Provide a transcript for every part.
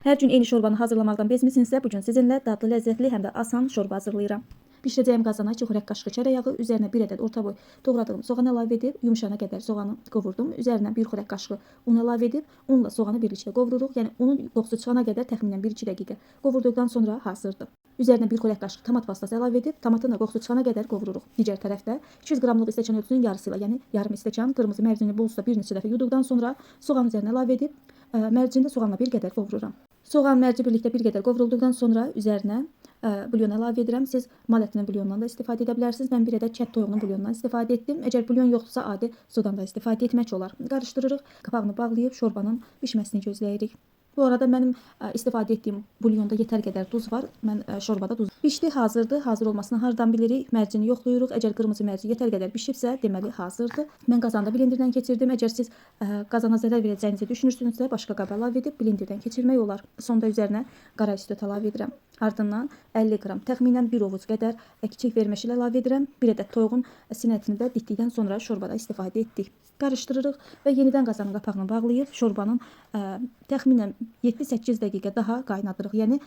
Hər gün eyni şorbanı hazırlamaqdan bezmisinizsə, bugün sizinlə dadlı, ləzzətli, həm də asan şorba hazırlayıram. Bişirəcəyim qazana 2 xörək qaşığı çörək yağı, üzərinə 1 ədəd orta boy doğradığım soğan əlavə edib, yumşana qədər soğanı qovurdum. Üzərinə 1 xörək qaşığı un əlavə edib, unla soğanı birlikdə qovururuq. Yəni unun qoxusu çıxana qədər təxminən 1-2 dəqiqə qovurduqdan sonra hazırdır. Üzərinə 1 xörək qaşığı tomat pastası əlavə edib, tomatın da qoxusu çıxana qədər qovururuq. Digər tərəfdə 200 qramlıq stəkan ölçüsünün yarısı ilə, yəni yarım stəkan qırmızı mərcini bolsa bir neçə dəfə yuduqdan sonra soğan üzərinə əlavə edib, mərcini də soğanla bir qədər qovururam. Soğan, mərci birlikdə bir qədər qovrulduqdan sonra üzərinə bulyon əlavə edirəm. Siz mal ətinin bulyonundan da istifadə edə bilərsiniz. Mən bir ədəd kət toyuğunun bulyonundan istifadə etdim. Əgər bulyon yoxdursa, adi sudan da istifadə etmək olar. Qarışdırırıq. Qapağını bağlayıb şorbanın bişməsini gözləyirik. Bu arada mənim istifadə etdiyim bulyonda yetər qədər duz var. Mən şorbada duz. Bişdi, hazırdır. Hazır olmasını hardan bilirik? Mərcini yoxlayırıq. Əgər qırmızı mərci yetər qədər bişibsə, deməli hazırdır. Mən qazanda blenderdən keçirdim. Əgər siz qazana zərər verəcəyinizi düşünürsünüzsə, başqa qaba əlavə edib blenderdən keçirmək olar. Sonda üzərinə qara üstü əlavə edirəm. Ardından 50 qram, təxminən 1 ovuc qədər kiçik verməşil əlavə edirəm. Bir ədəd toyuğun sinətini də ditdikdən sonra şorbada istifadə etdik. Qarışdırırıq və yenidən qazanın qapağını bağlayıb şorbanın təxminən 7-8 dəqiqə daha qaynadırıq. Yəni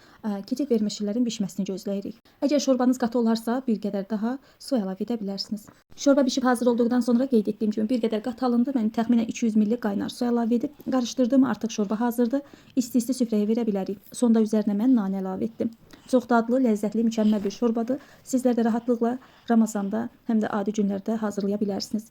kiçik verməşillərin bişməsini gözləyirik. Əgər şorbanız qatı olarsa, bir qədər daha su əlavə edə bilərsiniz. Şorba bişib hazır olduqdan sonra qeyd etdiyim kimi bir qədər qat alındı. Mən təxminən 200 ml qaynar su əlavə edib qarışdırdım. Artıq şorba hazırdır. İsti-isti süfrəyə verə bilərik. Sonda üzərinə mən nanə əlavə etdim. Çox dadlı, ləzzətli, mükəmməl bir şorbadır. Sizlər də rahatlıqla Ramazanda, həm də adi günlərdə hazırlaya bilərsiniz.